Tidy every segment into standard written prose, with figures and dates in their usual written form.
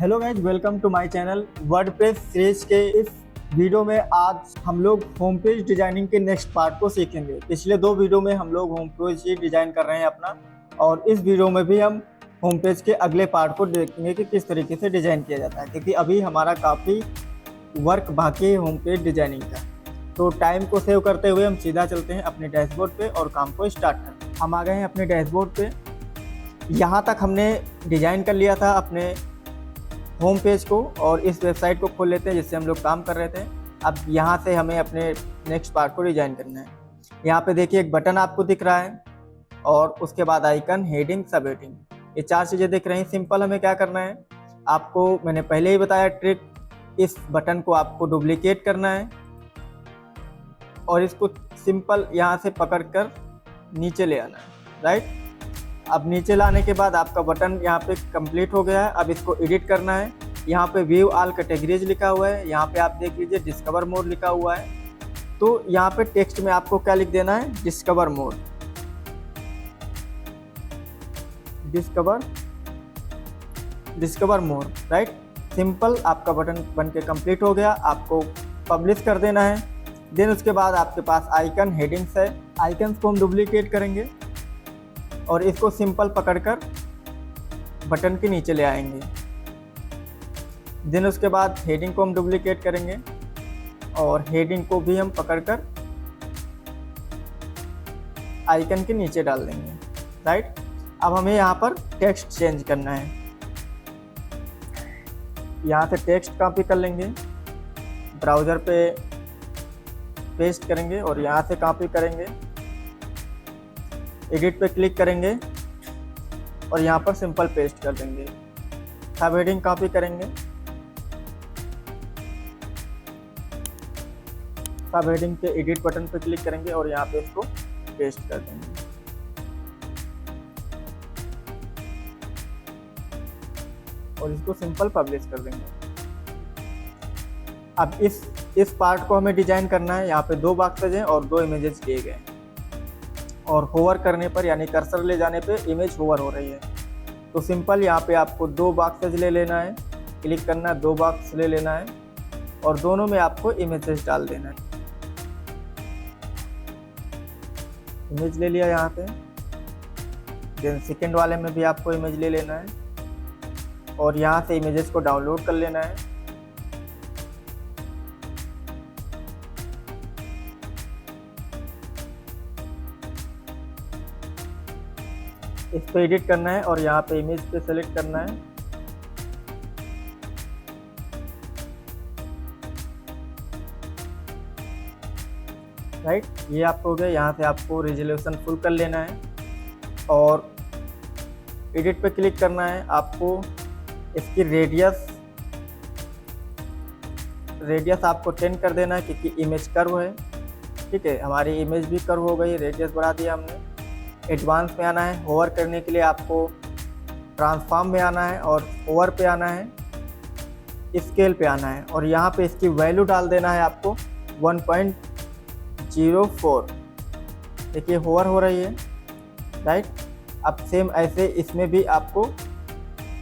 Hello guys, welcome to my channel. WordPress series के इस video में आज हम लोग होम पेज डिजाइनिंग के नेक्स्ट पार्ट को सीखेंगे। पिछले दो वीडियो में हम लोग होम पेज ही डिजाइन कर रहे हैं अपना, और इस वीडियो में भी हम होम पेज के अगले पार्ट को देखेंगे कि किस तरीके से डिजाइन किया जाता है, क्योंकि अभी हमारा काफ़ी वर्क बाकी है होम पेज डिजाइनिंग का। तो टाइम को सेव करते हुए हम सीधा चलते हैं अपने डैशबोर्ड पे और काम को स्टार्ट करते हैं। हम आ गए हैं अपने डैशबोर्ड पे। यहाँ तक हमने डिजाइन कर लिया था अपने होम पेज को, और इस वेबसाइट को खोल लेते हैं जिससे हम लोग काम कर रहे थे। अब यहाँ से हमें अपने नेक्स्ट पार्ट को डिजाइन करना है। यहाँ पे देखिए एक बटन आपको दिख रहा है, और उसके बाद आइकन, हेडिंग, सब हेडिंग, ये चार चीज़ें दिख रही हैं। सिंपल हमें क्या करना है, आपको मैंने पहले ही बताया ट्रिक, इस बटन को आपको डुप्लीकेट करना है और इसको सिंपल यहाँ से पकड़ कर नीचे ले आना है। राइट, अब नीचे लाने के बाद आपका बटन यहाँ पे कंप्लीट हो गया है। अब इसको एडिट करना है। यहाँ पे व्यू ऑल कैटेगरीज लिखा हुआ है, यहाँ पे आप देख लीजिए डिस्कवर मोड लिखा हुआ है। तो यहाँ पे टेक्स्ट में आपको क्या लिख देना है, discover mode, discover mode. Right, simple आपका बटन बन के कंप्लीट हो गया। आपको पब्लिश कर देना है। देन उसके बाद आपके पास आइकन, हेडिंग्स है। आइकन्स को हम डुप्लीकेट करेंगे और इसको सिंपल पकड़कर बटन के नीचे ले आएंगे। देन उसके बाद हेडिंग को हम डुप्लीकेट करेंगे और हेडिंग को भी हम पकड़कर आइकन के नीचे डाल देंगे। राइट, अब हमें यहाँ पर टेक्स्ट चेंज करना है। यहाँ से टेक्स्ट कॉपी कर लेंगे, ब्राउज़र पे पेस्ट करेंगे और यहाँ से कॉपी करेंगे, एडिट पे क्लिक करेंगे और यहाँ पर सिंपल पेस्ट कर देंगे। सब हेडिंग कॉपी करेंगे, सब हेडिंग के एडिट बटन पे क्लिक करेंगे और यहाँ पे इसको पेस्ट कर देंगे। और इसको सिंपल पब्लिश कर देंगे। अब इस पार्ट को हमें डिजाइन करना है। यहाँ पे दो बॉक्सेज हैं और दो इमेजेस दिए गए हैं, और होवर करने पर यानी कर्सर ले जाने पे इमेज होवर हो रही है। तो सिंपल यहाँ पे आपको दो बॉक्सेज ले लेना है, क्लिक करना है, दो बॉक्स ले लेना है और दोनों में आपको इमेजेस डाल देना है। इमेज ले लिया यहाँ पे। देन सेकेंड वाले में भी आपको इमेज ले लेना है और यहाँ से इमेजेस को डाउनलोड कर लेना है। इस पे एडिट करना है और यहाँ पे इमेज पे सेलेक्ट करना है। राइट, ये आपको हो गया। यहाँ से आपको रेजोल्यूशन फुल कर लेना है और एडिट पे क्लिक करना है। आपको इसकी रेडियस आपको 10 कर देना है, क्योंकि इमेज कर्व है। ठीक है, हमारी इमेज भी कर्व हो गई, रेडियस बढ़ा दिया हमने। एडवांस में आना है। होवर करने के लिए आपको ट्रांसफॉर्म में आना है और ओवर पे आना है, स्केल पे आना है और यहाँ पे इसकी वैल्यू डाल देना है आपको 1.04। देखिए होवर हो रही है। राइट, अब सेम ऐसे इसमें भी आपको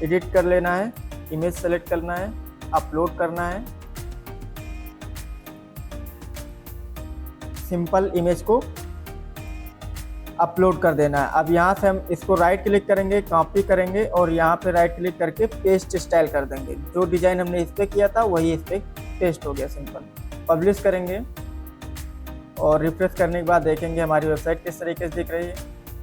एडिट कर लेना है, इमेज सेलेक्ट करना है, अपलोड करना है। सिंपल इमेज को अपलोड कर देना है। अब यहाँ से हम इसको राइट क्लिक करेंगे, कॉपी करेंगे और यहाँ पे राइट क्लिक करके पेस्ट स्टाइल कर देंगे। जो डिज़ाइन हमने इस पर किया था वही इस पर पेस्ट हो गया। सिंपल पब्लिश करेंगे और रिफ्रेश करने के बाद देखेंगे हमारी वेबसाइट किस तरीके से दिख रही है।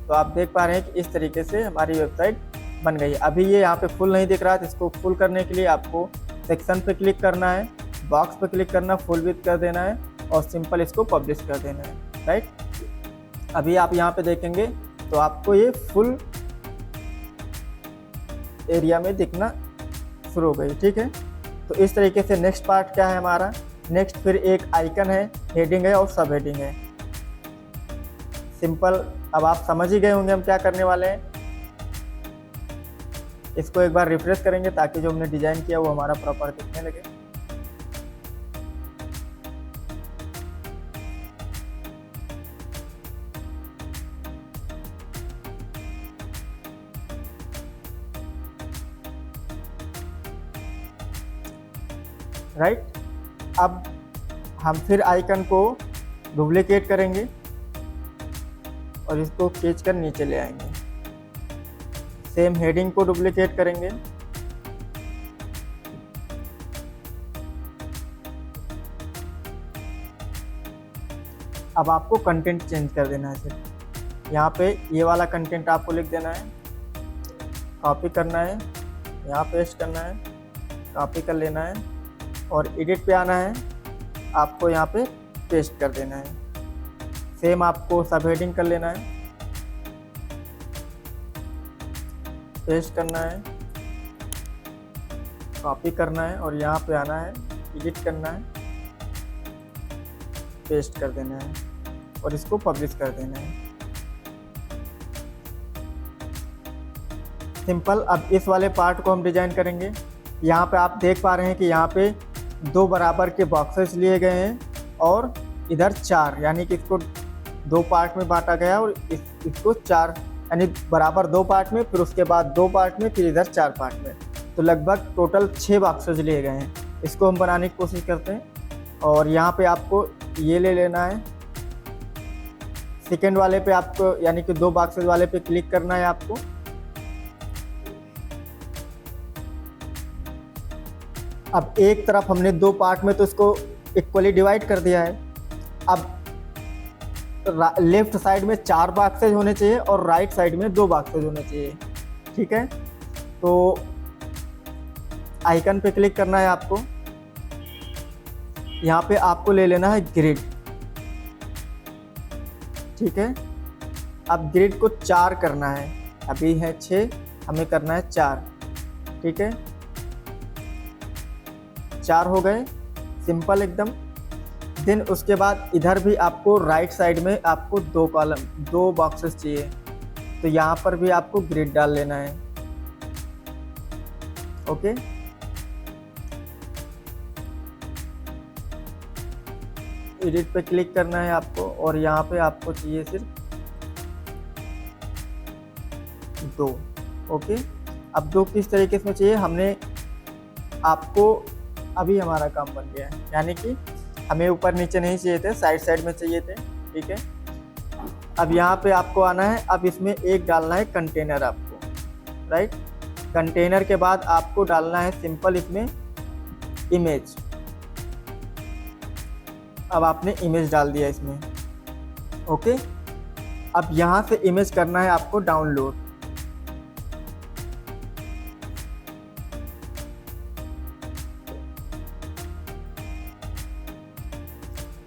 तो आप देख पा रहे हैं कि इस तरीके से हमारी वेबसाइट बन गई है। अभी ये यहाँ पे फुल नहीं दिख रहा है, तो इसको फुल करने के लिए आपको सेक्शन पे क्लिक करना है, बॉक्स पे क्लिक करना, फुल विड्थ कर देना है और सिंपल इसको पब्लिश कर देना है। राइट, अभी आप यहाँ पे देखेंगे तो आपको ये फुल एरिया में दिखना शुरू हो गई। ठीक है, तो इस तरीके से नेक्स्ट पार्ट क्या है हमारा, नेक्स्ट फिर एक आइकन है, हेडिंग है और सब हेडिंग है। सिंपल, अब आप समझ ही गए होंगे हम क्या करने वाले हैं। इसको एक बार रिफ्रेश करेंगे ताकि जो हमने डिजाइन किया वो हमारा प्रॉपर दिखने लगे। राइट। अब हम फिर आइकन को डुप्लीकेट करेंगे और इसको खींच कर नीचे ले आएंगे। सेम हेडिंग को डुप्लीकेट करेंगे, अब आपको कंटेंट चेंज कर देना है। सिर्फ यहाँ पे ये वाला कंटेंट आपको लिख देना है, कॉपी करना है, यहाँ पेस्ट करना है, कॉपी कर लेना है और एडिट पे आना है, आपको यहाँ पे पेस्ट कर देना है। सेम आपको सब हेडिंग कर लेना है, पेस्ट करना है, कॉपी करना है और यहाँ पे आना है, एडिट करना है, पेस्ट कर देना है और इसको पब्लिश कर देना है। सिंपल। अब इस वाले पार्ट को हम डिजाइन करेंगे। यहाँ पे आप देख पा रहे हैं कि यहाँ पे 2 बराबर के बॉक्सेस लिए गए हैं और इधर 4, यानी कि इसको 2 पार्ट में बांटा गया और इसको 4 यानी बराबर 2 पार्ट में, फिर उसके बाद 2 पार्ट में, फिर इधर 4 पार्ट में, तो लगभग टोटल 6 बॉक्सेस लिए गए हैं। इसको हम बनाने की कोशिश करते हैं और यहाँ पे आपको ये ले लेना है। सेकेंड वाले पे आपको यानी कि 2 बॉक्सेस वाले पे क्लिक करना है आपको। अब एक तरफ हमने 2 पार्ट में तो इसको इक्वली डिवाइड कर दिया है। अब लेफ्ट साइड में 4 बॉक्सेज होने चाहिए और राइट साइड में 2 बॉक्सेज होने चाहिए। ठीक है, तो आइकन पे क्लिक करना है आपको। यहाँ पे आपको ले लेना है ग्रिड। ठीक है, अब ग्रिड को 4 करना है, अभी है 6, हमें करना है 4। ठीक है, 4 हो गए, सिंपल एकदम। देन उसके बाद इधर भी आपको राइट साइड में आपको 2 बॉक्सेस चाहिए, तो यहाँ पर भी आपको ग्रिड डाल लेना है। ओके, एडिट पे क्लिक करना है आपको और यहाँ पे आपको चाहिए सिर्फ 2। ओके, अब 2 किस तरीके से चाहिए, हमने आपको अभी हमारा काम बन गया है, यानी कि हमें ऊपर नीचे नहीं चाहिए थे, साइड साइड में चाहिए थे। ठीक है, अब यहाँ पे आपको आना है। अब इसमें एक डालना है कंटेनर आपको, राइट। कंटेनर के बाद आपको डालना है सिंपल इसमें इमेज। अब आपने इमेज डाल दिया इसमें। ओके, अब यहाँ से इमेज करना है आपको डाउनलोड।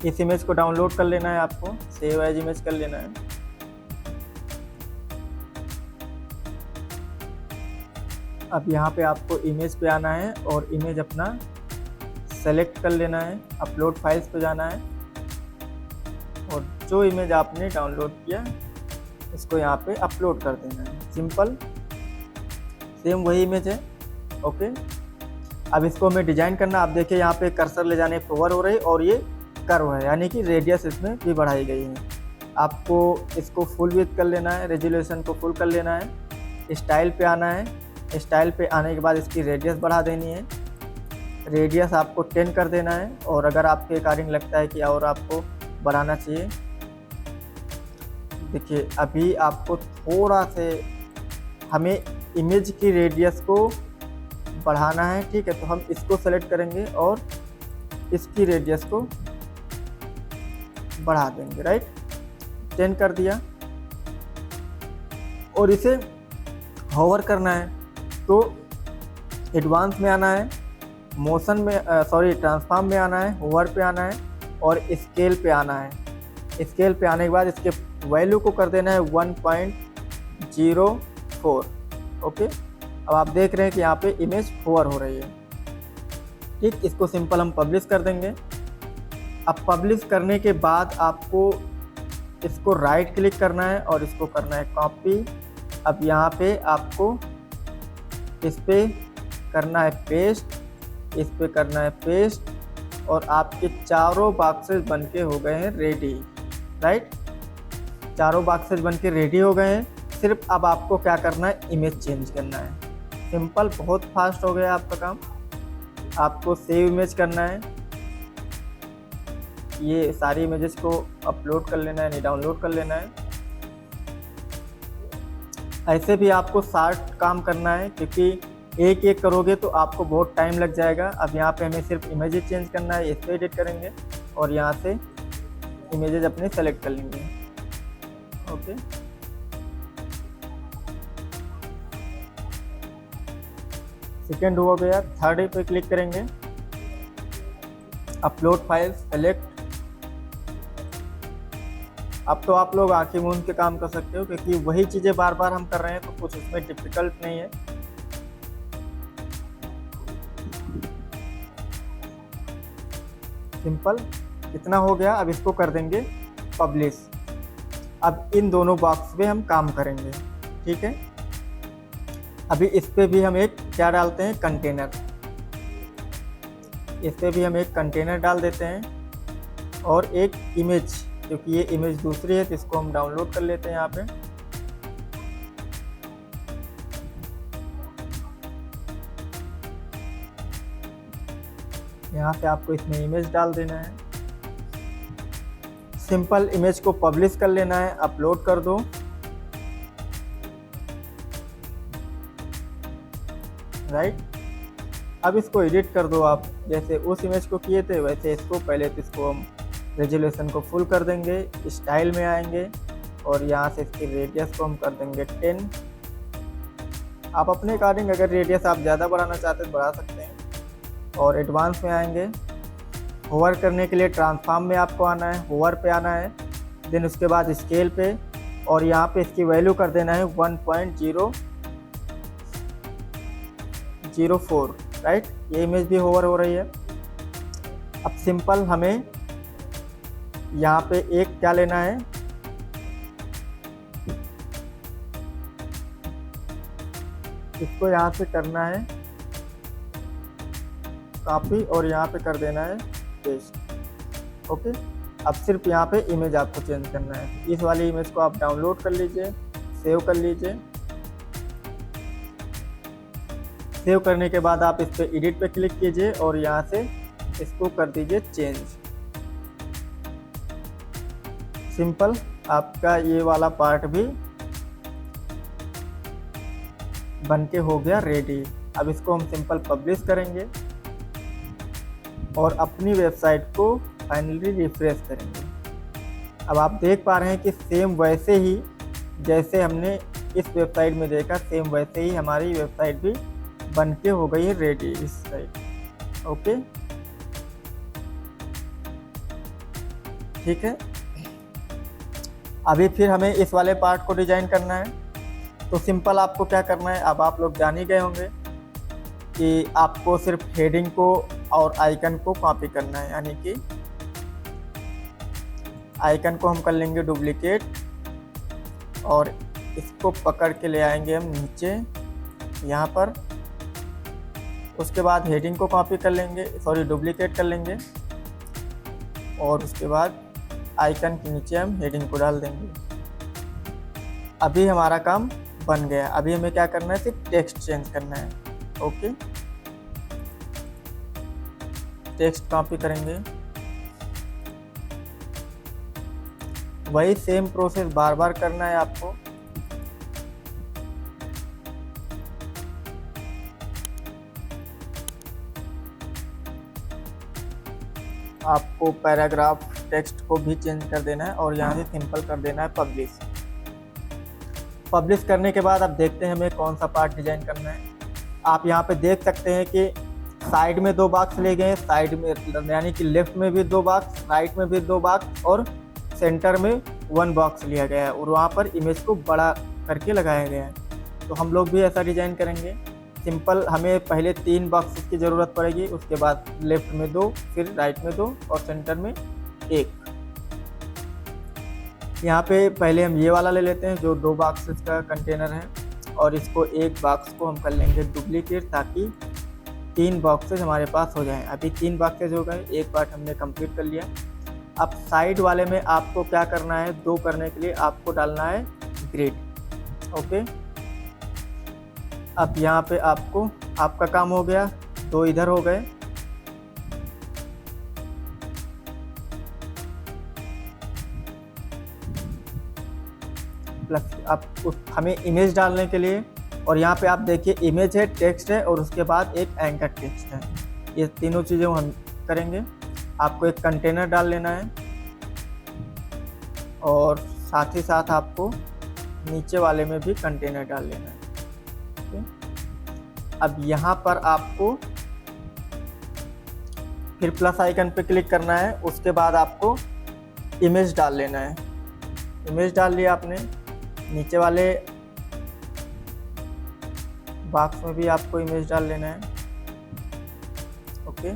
इस इमेज को डाउनलोड कर लेना है आपको, सेव एज इमेज कर लेना है। अब यहाँ पे आपको इमेज पे आना है और इमेज अपना सेलेक्ट कर लेना है, अपलोड फाइल्स पे जाना है और जो इमेज आपने डाउनलोड किया इसको यहाँ पे अपलोड कर देना है। सिंपल, सेम वही इमेज है। ओके, अब इसको हमें डिजाइन करना। आप देखिए यहाँ पे कर्सर ले जाने पे होवर हो रही और ये कर्व है, यानी कि रेडियस इसमें भी बढ़ाई गई है। आपको इसको फुल विड्थ कर लेना है, रेजोल्यूशन को फुल कर लेना है, स्टाइल पे आना है। स्टाइल पे आने के बाद इसकी रेडियस बढ़ा देनी है, रेडियस आपको 10 कर देना है और अगर आपके अकॉर्डिंग लगता है कि और आपको बढ़ाना चाहिए, देखिए अभी आपको थोड़ा से हमें इमेज की रेडियस को बढ़ाना है। ठीक है, तो हम इसको सेलेक्ट करेंगे और इसकी रेडियस को बढ़ा देंगे, राइट। 10 कर दिया और इसे होवर करना है, तो एडवांस में आना है, मोशन में ट्रांसफॉर्म में आना है, होवर पे आना है और स्केल पे आना है। स्केल पे आने के बाद इसके वैल्यू को कर देना है 1.04। ओके, अब आप देख रहे हैं कि यहाँ पे इमेज होवर हो रही है। ठीक, इसको सिंपल हम पब्लिश कर देंगे। अब पब्लिश करने के बाद आपको इसको राइट क्लिक करना है और इसको करना है कॉपी। अब यहाँ पे आपको इस पे करना है पेस्ट, इस पे करना है पेस्ट और आपके चारों बॉक्सेस बनके हो गए हैं रेडी, राइट। चारों बॉक्सेस बनके रेडी हो गए हैं। सिर्फ अब आपको क्या करना है, इमेज चेंज करना है। सिंपल, बहुत फास्ट हो गया आपका काम। आपको सेव इमेज करना है, ये सारी इमेजेस को अपलोड कर लेना है, नहीं डाउनलोड कर लेना है। ऐसे भी आपको 60 काम करना है, क्योंकि एक एक करोगे तो आपको बहुत टाइम लग जाएगा। अब यहाँ पे हमें सिर्फ इमेजेस चेंज करना है, इस पर एडिट करेंगे और यहाँ से इमेजेस अपने सेलेक्ट कर लेंगे। ओके, सेकेंड हो गया। थर्ड पे क्लिक करेंगे, अपलोड फाइल सेलेक्ट। अब तो आप लोग आंखें मूंद के काम कर सकते हो, क्योंकि वही चीज़ें बार बार हम कर रहे हैं, तो कुछ उसमें डिफिकल्ट नहीं है। सिंपल, इतना हो गया। अब इसको कर देंगे पब्लिश। अब इन दोनों बॉक्स पे हम काम करेंगे, ठीक है। अभी इस पे भी हम एक क्या डालते हैं, कंटेनर। इस पे भी हम एक कंटेनर डाल देते हैं और एक इमेज, क्योंकि ये इमेज दूसरी है तो इसको हम डाउनलोड कर लेते हैं। यहाँ पे आपको इसमें इमेज डाल देना है। सिंपल इमेज को पब्लिश कर लेना है, अपलोड कर दो। राइट, अब इसको एडिट कर दो आप, जैसे उस इमेज को किए थे वैसे इसको। पहले तो इसको हम रेजोल्यूशन को फुल कर देंगे, स्टाइल में आएंगे और यहाँ से इसकी रेडियस को हम कर देंगे 10। आप अपने अकॉर्डिंग अगर रेडियस आप ज़्यादा बढ़ाना चाहते हैं तो बढ़ा सकते हैं। और एडवांस में आएंगे, होवर करने के लिए ट्रांसफॉर्म में आपको आना है, होवर पे आना है, देन उसके बाद स्केल पे, और यहाँ पे इसकी वैल्यू कर देना है 1.004। राइट, ये इमेज भी होवर हो रही है। अब सिंपल हमें यहाँ पे एक क्या लेना है, इसको यहाँ से करना है कॉपी और यहाँ पे कर देना है पेस्ट। ओके, अब सिर्फ यहाँ पे इमेज आपको चेंज करना है। इस वाली इमेज को आप डाउनलोड कर लीजिए, सेव कर लीजिए। सेव करने के बाद आप इस पे एडिट पे क्लिक कीजिए और यहाँ से इसको कर दीजिए चेंज। सिंपल, आपका ये वाला पार्ट भी बनके हो गया रेडी। अब इसको हम सिंपल पब्लिश करेंगे और अपनी वेबसाइट को फाइनली रिफ्रेश करेंगे। अब आप देख पा रहे हैं कि सेम वैसे ही जैसे हमने इस वेबसाइट में देखा, सेम वैसे ही हमारी वेबसाइट भी बनके हो गई है रेडी इस साइट। ओके, ठीक है। अभी फिर हमें इस वाले पार्ट को डिजाइन करना है, तो सिंपल आपको क्या करना है, अब आप लोग जान ही गए होंगे कि आपको सिर्फ हेडिंग को और आइकन को कॉपी करना है। यानी कि आइकन को हम कर लेंगे डुप्लीकेट और इसको पकड़ के ले आएंगे हम नीचे यहाँ पर। उसके बाद हेडिंग को कॉपी कर लेंगे, सॉरी डुप्लीकेट कर लेंगे, और उसके बाद आइकन के नीचे हम हेडिंग को डाल देंगे। अभी हमारा काम बन गया। अभी हमें क्या करना है, सिर्फ टेक्स्ट चेंज करना है। ओके, टेक्स्ट कॉपी करेंगे, वही सेम प्रोसेस बार बार करना है आपको। आपको पैराग्राफ टेक्स्ट को भी चेंज कर देना है और यहाँ से सिंपल कर देना है पब्लिश। पब्लिश करने के बाद अब देखते हैं हमें कौन सा पार्ट डिजाइन करना है। आप यहाँ पे देख सकते हैं कि साइड में 2 बॉक्स ले गए हैं, साइड में यानी कि लेफ्ट में भी 2 बॉक्स, राइट में भी 2 बॉक्स और सेंटर में 1 बॉक्स लिया गया है, और वहाँ पर इमेज को बड़ा करके लगाया गया है। तो हम लोग भी ऐसा डिजाइन करेंगे। सिंपल, हमें पहले 3 बॉक्सेस की ज़रूरत पड़ेगी, उसके बाद लेफ्ट में 2, फिर राइट में 2 और सेंटर में 1। यहाँ पे पहले हम ये वाला ले लेते हैं जो 2 बॉक्सेस का कंटेनर है, और इसको 1 बॉक्स को हम कर लेंगे डुप्लीकेट, ताकि 3 बॉक्सेस हमारे पास हो जाएं। अभी 3 बॉक्सेस हो गए, एक पार्ट हमने कंप्लीट कर लिया। अब साइड वाले में आपको क्या करना है, 2 करने के लिए आपको डालना है ग्रिड। ओके, अब यहाँ पे आपका काम हो गया, 2 इधर हो गए, अब हमें इमेज डालने के लिए, और यहाँ पे आप देखिए इमेज है, टेक्स्ट है और उसके बाद एक एंकर टेक्स्ट है। ये तीनों चीज़ें हम करेंगे। आपको एक कंटेनर डाल लेना है और साथ ही साथ आपको नीचे वाले में भी कंटेनर डाल लेना है। अब यहाँ पर आपको फिर प्लस आइकन पे क्लिक करना है, उसके बाद आपको इमेज डाल लेना है। इमेज डाल लिया आपने, नीचे वाले बॉक्स में भी आपको इमेज डाल लेना है। ओके,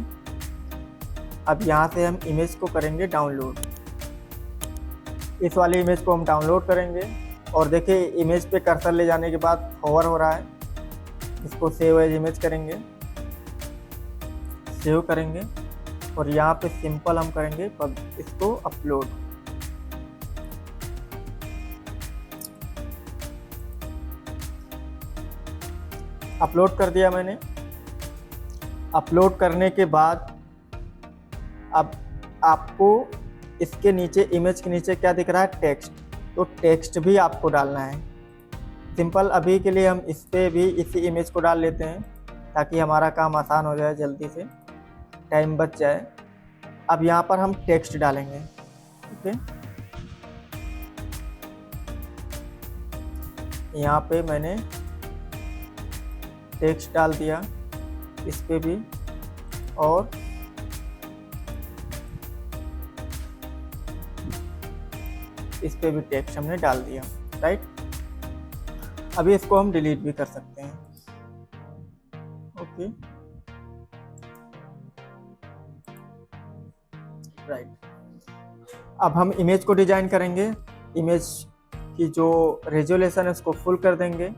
अब यहाँ से हम इमेज को करेंगे डाउनलोड। इस वाली इमेज को हम डाउनलोड करेंगे और देखिए इमेज पे कर्सर ले जाने के बाद होवर हो रहा है। इसको सेव एज इमेज करेंगे, सेव करेंगे और यहाँ पे सिंपल हम करेंगे इसको अपलोड। अपलोड कर दिया मैंने। अपलोड करने के बाद अब आपको इसके नीचे, इमेज के नीचे क्या दिख रहा है, टेक्स्ट। तो टेक्स्ट भी आपको डालना है। सिंपल अभी के लिए हम इस पे भी इसी इमेज को डाल लेते हैं ताकि हमारा काम आसान हो जाए, जल्दी से टाइम बच जाए। अब यहाँ पर हम टेक्स्ट डालेंगे। ओके, यहाँ पे मैंने टेक्स्ट डाल दिया, इस पे भी, और इस पे भी टेक्स्ट हमने डाल दिया। राइट, अभी इसको हम डिलीट भी कर सकते हैं। ओके, राइट, अब हम इमेज को डिजाइन करेंगे। इमेज की जो रेजोल्यूशन है उसको फुल कर देंगे।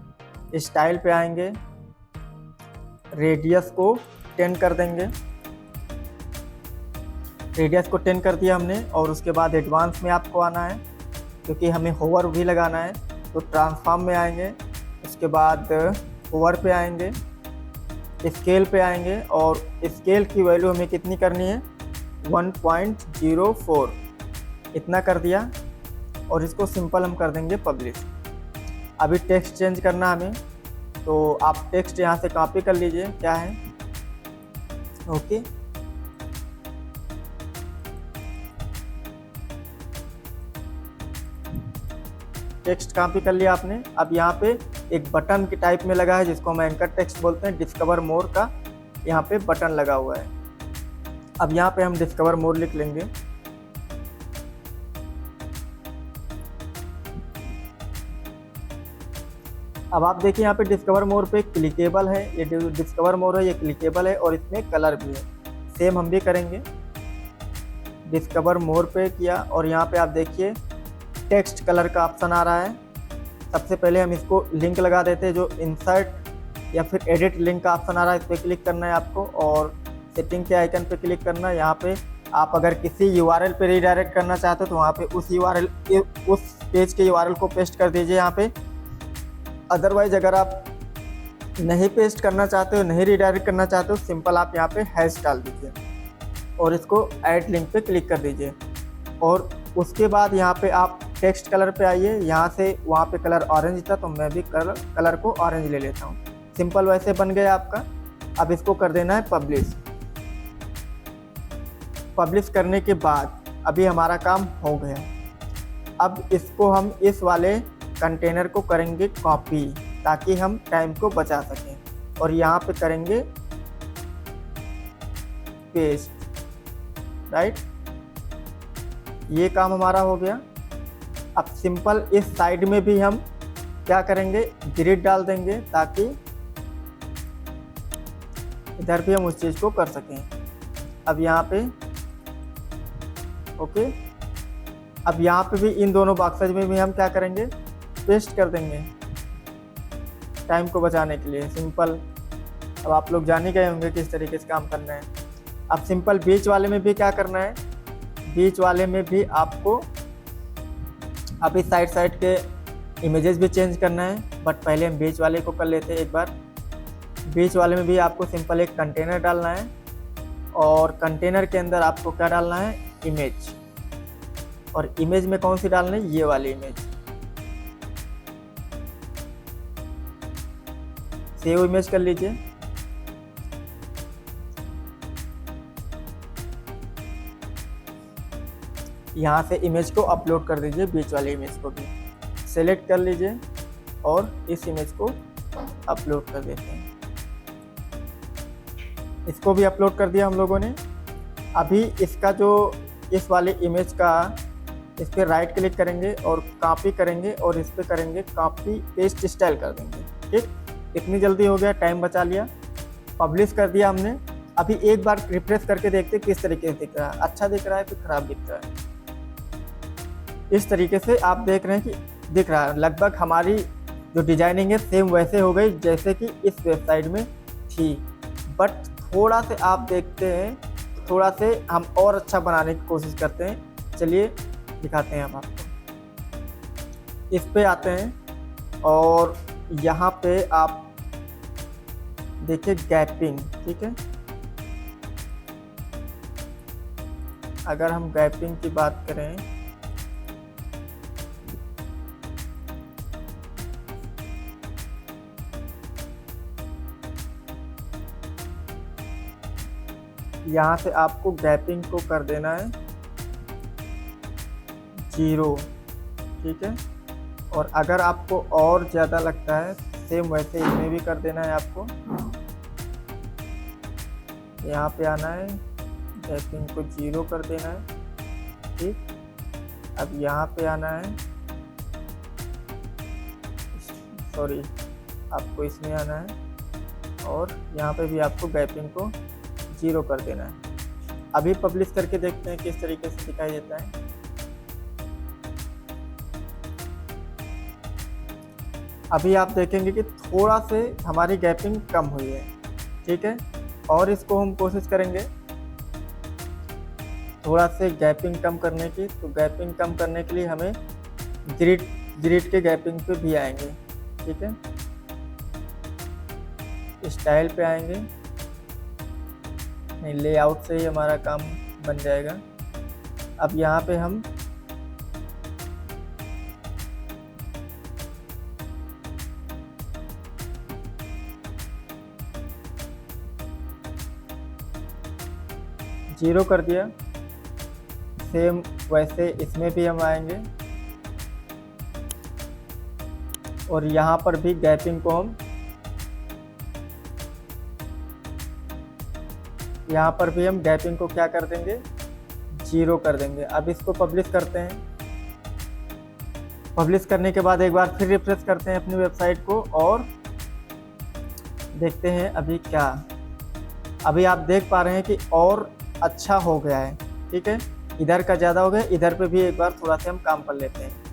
स्टाइल पे आएंगे, रेडियस को 10 कर देंगे। रेडियस को 10 कर दिया हमने और उसके बाद एडवांस में आपको आना है क्योंकि हमें होवर भी लगाना है। तो ट्रांसफॉर्म में आएंगे, उसके बाद होवर पे आएंगे, स्केल पे आएंगे और स्केल की वैल्यू हमें कितनी करनी है, 1.04 इतना कर दिया और इसको सिंपल हम कर देंगे पब्लिश। अभी टेक्स्ट चेंज करना हमें, तो आप टेक्स्ट यहाँ से कॉपी कर लीजिए, क्या है। ओके, टेक्स्ट कॉपी कर लिया आपने। अब यहाँ पे एक बटन के टाइप में लगा है जिसको हम एंकर टेक्स्ट बोलते हैं, डिस्कवर मोर का यहाँ पे बटन लगा हुआ है। अब यहाँ पे हम डिस्कवर मोर लिख लेंगे। अब आप देखिए यहाँ पे डिस्कवर मोर पे क्लिकेबल है, ये डिस्कवर मोर है, ये क्लिकेबल है और इसमें कलर भी है। सेम हम भी करेंगे, डिस्कवर मोर पे किया और यहाँ पे आप देखिए टेक्स्ट कलर का ऑप्शन आ रहा है। सबसे पहले हम इसको लिंक लगा देते हैं, जो इंसर्ट या फिर एडिट लिंक का ऑप्शन आ रहा है, इस पर क्लिक करना है आपको और सेटिंग के आइकन पे क्लिक करना है। यहाँ पे आप अगर किसी URL पे रीडायरेक्ट करना चाहते हो तो वहाँ पे उस पेज के URL को पेस्ट कर दीजिए यहाँ पे। अदरवाइज अगर आप नहीं पेस्ट करना चाहते हो, नहीं रीडायरेक्ट करना चाहते हो, सिंपल आप यहाँ पे हैश डाल दीजिए और इसको ऐड लिंक पे क्लिक कर दीजिए। और उसके बाद यहाँ पे आप टेक्स्ट कलर पे आइए, यहाँ से वहाँ पे कलर ऑरेंज था तो मैं भी कलर को ऑरेंज ले लेता हूँ। सिंपल वैसे बन गया आपका। अब इसको कर देना है पब्लिश। पब्लिश करने के बाद अभी हमारा काम हो गया। अब इसको हम इस वाले कंटेनर को करेंगे कॉपी ताकि हम टाइम को बचा सकें और यहाँ पे करेंगे पेस्ट। राइट, ये काम हमारा हो गया। अब सिंपल इस साइड में भी हम क्या करेंगे, ग्रिड डाल देंगे ताकि इधर भी हम उस चीज़ को कर सकें। अब यहाँ पे ओके, अब यहाँ पे भी इन दोनों बॉक्सेज में भी हम क्या करेंगे, पेस्ट कर देंगे टाइम को बचाने के लिए। सिंपल, अब आप लोग जान ही गए होंगे किस तरीके से काम करना है। अब सिंपल बीच वाले में भी क्या करना है, बीच वाले में भी आपको अभी साइड के इमेजेस भी चेंज करना है, बट पहले हम बीच वाले को कर लेते हैं एक बार। बीच वाले में भी आपको सिंपल एक कंटेनर डालना है और कंटेनर के अंदर आपको क्या डालना है, इमेज। और इमेज में कौन सी डालना है, ये वाली इमेज। सेव इमेज कर लीजिए। यहाँ से इमेज को अपलोड कर दीजिए, बीच वाली इमेज को भी सेलेक्ट कर लीजिए और इस इमेज को अपलोड कर देते हैं। इसको भी अपलोड कर दिया हम लोगों ने। अभी इसका जो इस वाले इमेज का इस पर राइट क्लिक करेंगे और कॉपी करेंगे और इस पर करेंगे कॉपी पेस्ट स्टाइल कर देंगे। ठीक, इतनी जल्दी हो गया, टाइम बचा लिया। पब्लिश कर दिया हमने। अभी एक बार रिफ्रेश करके देखते किस तरीके से दिख रहा है, अच्छा दिख रहा है फिर खराब दिख रहा है। इस तरीके से आप देख रहे हैं कि दिख रहा है। लगभग हमारी जो डिजाइनिंग है सेम वैसे हो गई जैसे कि इस वेबसाइट में थी, बट थोड़ा से आप देखते हैं, थोड़ा से हम और अच्छा बनाने की कोशिश करते हैं। चलिए दिखाते हैं हम आपको। इस पे आते हैं और यहाँ पे आप देखिए गैपिंग। ठीक है, अगर हम गैपिंग की बात करें, यहाँ से आपको गैपिंग को कर देना है 0। ठीक है, और अगर आपको और ज़्यादा लगता है सेम वैसे इसमें भी कर देना है। आपको यहाँ पे आना है, गैपिंग को 0 कर देना है। ठीक, अब यहाँ पे आना है, सॉरी आपको इसमें आना है और यहाँ पे भी आपको गैपिंग को 0 कर देना है। अभी पब्लिश करके देखते हैं किस तरीके से दिखाई देता है। अभी आप देखेंगे कि थोड़ा से हमारी गैपिंग कम हुई है। ठीक है, और इसको हम कोशिश करेंगे थोड़ा से गैपिंग कम करने की। तो गैपिंग कम करने के लिए हमें ग्रिड के गैपिंग पे भी आएंगे। ठीक है, स्टाइल पे आएंगे, नहीं लेआउट से ही हमारा काम बन जाएगा। अब यहाँ पे हम जीरो कर दिया। सेम वैसे इसमें भी हम आएंगे और यहाँ पर भी गैपिंग को हम यहाँ पर भी हम गैपिंग को क्या कर देंगे 0 कर देंगे। अब इसको पब्लिश करते हैं। पब्लिश करने के बाद एक बार फिर रिफ्रेश करते हैं अपनी वेबसाइट को और देखते हैं अभी क्या। अभी आप देख पा रहे हैं कि और अच्छा हो गया है। ठीक है, इधर का ज़्यादा हो गया, इधर पे भी एक बार थोड़ा सा हम काम कर लेते हैं।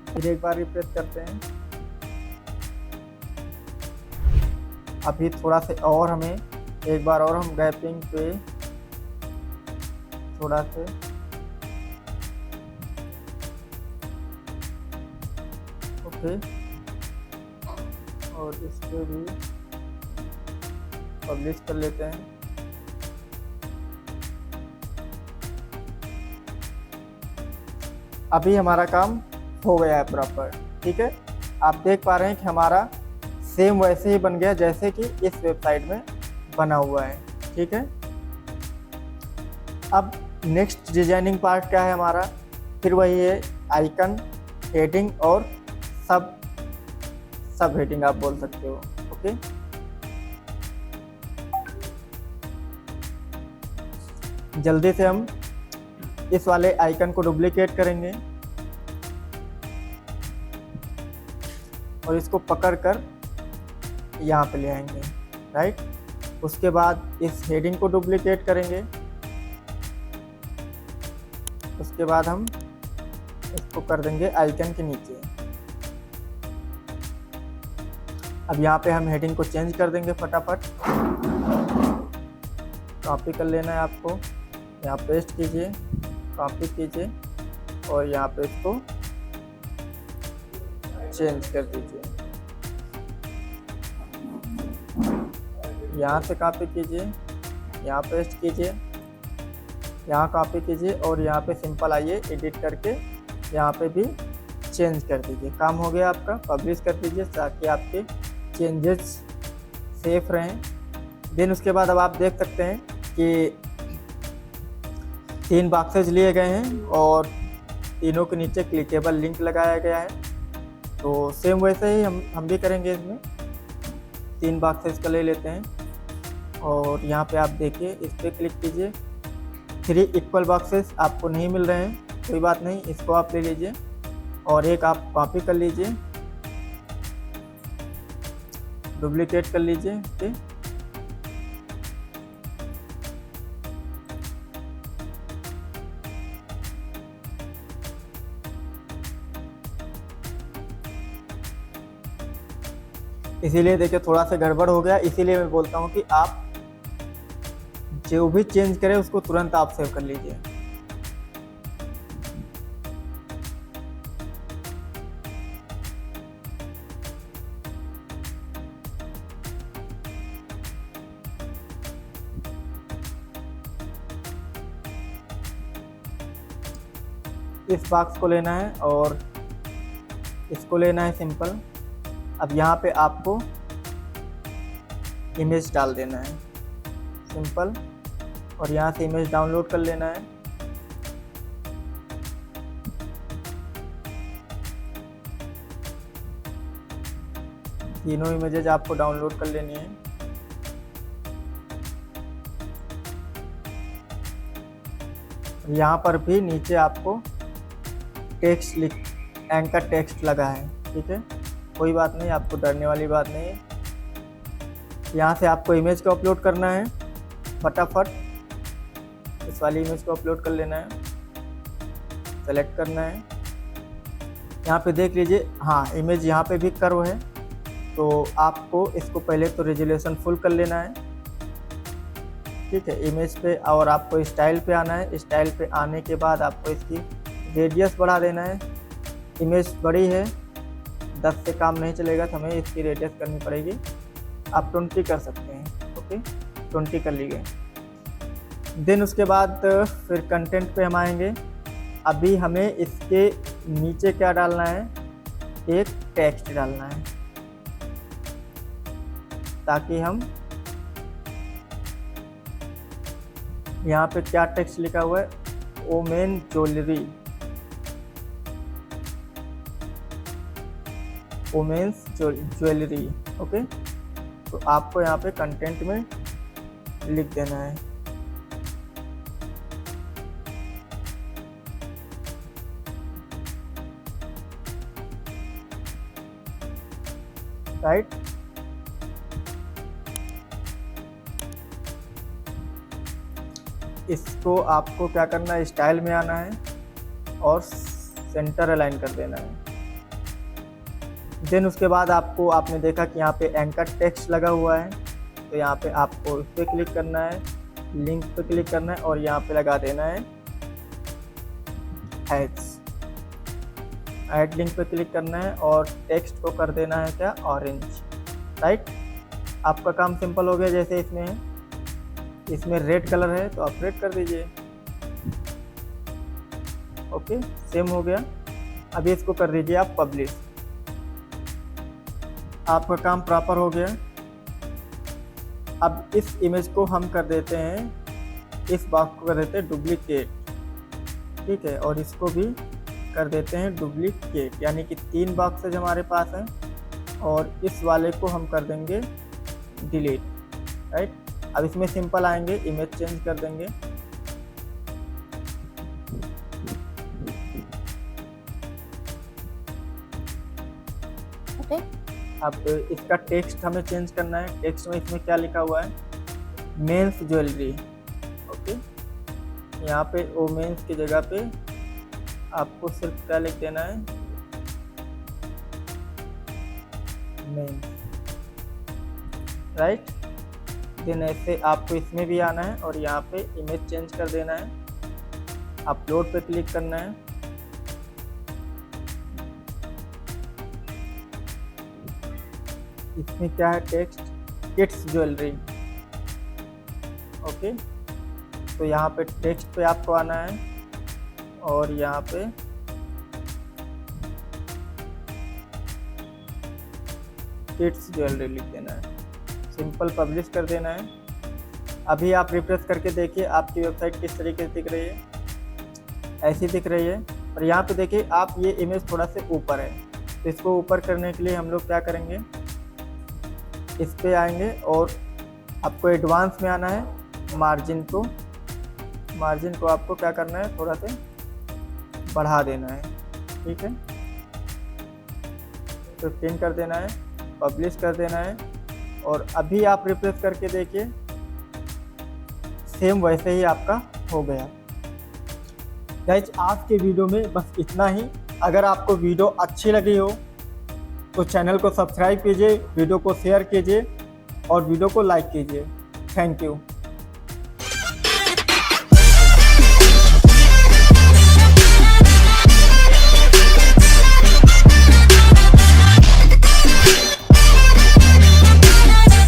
फिर एक बार रिफ्रेश करते हैं। अभी थोड़ा से और हमें एक बार और हम गैपिंग पे थोड़ा से ओके और इस पे भी पब्लिश कर लेते हैं। अभी हमारा काम हो गया है प्रॉपर। ठीक है, आप देख पा रहे हैं कि हमारा सेम वैसे ही बन गया जैसे कि इस वेबसाइट में बना हुआ है। ठीक है, अब नेक्स्ट डिजाइनिंग पार्ट क्या है हमारा, फिर वही है आइकन, हेडिंग और सब हेडिंग आप बोल सकते हो। ओके, जल्दी से हम इस वाले आइकन को डुप्लीकेट करेंगे और इसको पकड़कर यहाँ पे ले आएंगे। राइट, उसके बाद इस हेडिंग को डुप्लीकेट करेंगे। उसके बाद हम इसको कर देंगे आइकन के नीचे। अब यहाँ पे हम हेडिंग को चेंज कर देंगे फटाफट। कॉपी कर लेना है आपको, यहाँ पेस्ट कीजिए, कॉपी कीजिए और यहाँ पे इसको चेंज कर दीजिए। यहाँ से कॉपी कीजिए, यहाँ पेस्ट कीजिए यहाँ कॉपी कीजिए और यहाँ पे सिंपल आइए, एडिट करके यहाँ पे भी चेंज कर दीजिए। काम हो गया आपका, पब्लिश कर दीजिए ताकि आपके चेंजेस सेफ रहें। देन उसके बाद अब आप देख सकते हैं कि 3 बॉक्सेज लिए गए हैं और तीनों के नीचे क्लिकेबल लिंक लगाया गया है। तो सेम वैसे ही हम भी करेंगे। इसमें 3 बॉक्सेस का ले लेते हैं और यहाँ पे आप देखिए, इस पर क्लिक कीजिए। 3 इक्वल बॉक्सेस आपको नहीं मिल रहे हैं, कोई बात नहीं, इसको आप ले लीजिए और एक आप कॉपी कर लीजिए, डुप्लीकेट कर लीजिए। ओके, इसीलिए देखिए थोड़ा सा गड़बड़ हो गया, इसीलिए मैं बोलता हूँ कि आप जो भी चेंज करें उसको तुरंत आप सेव कर लीजिए। इस बॉक्स को लेना है और इसको लेना है सिंपल। अब यहाँ पे आपको इमेज डाल देना है सिंपल, और यहाँ से इमेज डाउनलोड कर लेना है। तीनों इमेजेज आपको डाउनलोड कर लेनी है। यहाँ पर भी नीचे आपको टेक्स्ट एंकर टेक्स्ट लगा है, ठीक है, कोई बात नहीं, आपको डरने वाली बात नहीं है। यहाँ से आपको इमेज को अपलोड करना है, फटाफट इस वाली इमेज को अपलोड कर लेना है, सेलेक्ट करना है। यहाँ पे देख लीजिए, हाँ इमेज यहाँ पे भी कर्व है, तो आपको इसको पहले तो रेजोल्यूशन फुल कर लेना है, ठीक है, इमेज पे। और आपको स्टाइल पे आना है, स्टाइल पे आने के बाद आपको इसकी रेडियस बढ़ा देना है। इमेज बड़ी है, 10 से काम नहीं चलेगा, तो हमें इसकी रेडियस करनी पड़ेगी। आप 20 कर सकते हैं, ओके, 20 कर लीजिए। देन उसके बाद फिर कंटेंट पे हम आएंगे। अभी हमें इसके नीचे क्या डालना है, एक टेक्स्ट डालना है, ताकि हम यहाँ पे क्या टेक्स्ट लिखा हुआ है, women jewellery, women's jewellery, okay. तो आपको यहाँ पे कंटेंट में लिख देना है, राइट। इसको आपको क्या करना है, स्टाइल में आना है और सेंटर अलाइन कर देना है। देन उसके बाद आपने देखा कि यहाँ पे एंकर टेक्स्ट लगा हुआ है, तो यहाँ पे आपको इस पर क्लिक करना है, लिंक पे क्लिक करना है और यहाँ पे लगा देना है ऐड लिंक पे क्लिक करना है और टेक्स्ट को कर देना है क्या, ऑरेंज, राइट। आपका काम सिंपल हो गया। जैसे इसमें है, इसमें रेड कलर है तो आप रेड कर दीजिए, ओके, सेम हो गया। अभी इसको कर दीजिए आप पब्लिश, आपका काम प्रॉपर हो गया। अब इस इमेज को हम कर देते हैं, इस बॉक्स को कर देते हैं डुप्लीकेट, ठीक है, और इसको भी कर देते हैं डुप्लीकेट, यानी कि 3 बॉक्सेज हमारे पास हैं और इस वाले को हम कर देंगे डिलीट, राइट। अब इसमें सिंपल आएंगे, इमेज चेंज कर देंगे, ओके। अब इसका टेक्स्ट हमें चेंज करना है। टेक्स्ट में इसमें क्या लिखा हुआ है, मेंस ज्वेलरी, ओके। यहाँ पे वुमेन्स की जगह पे आपको सिर्फ क्या लिख देना है, मेंस, राइट। देन ऐसे आपको इसमें भी आना है और यहाँ पे इमेज चेंज कर देना है, अपलोड पे क्लिक करना है। इसमें क्या है, टेक्स्ट किड्स ज्वेलरी, ओके। तो यहाँ पे टेक्स्ट पे आपको आना है और यहाँ पे किड्स ज्वेलरी लिख देना है, सिंपल पब्लिश कर देना है। अभी आप रिफ्रेश करके देखिए आपकी वेबसाइट किस तरीके से दिख रही है, ऐसी दिख रही है। और यहाँ पे देखिए आप ये इमेज थोड़ा से ऊपर है, तो इसको ऊपर करने के लिए हम लोग क्या करेंगे, इस पे आएंगे और आपको एडवांस में आना है। मार्जिन को आपको क्या करना है, थोड़ा से बढ़ा देना है, ठीक है। 15 कर देना है, पब्लिश कर देना है और अभी आप रिफ्रेश करके देखिए सेम वैसे ही आपका हो गया। गाइस आज के वीडियो में बस इतना ही। अगर आपको वीडियो अच्छी लगी हो तो चैनल को सब्सक्राइब कीजिए, वीडियो को शेयर कीजिए और वीडियो को लाइक कीजिए। Thank you.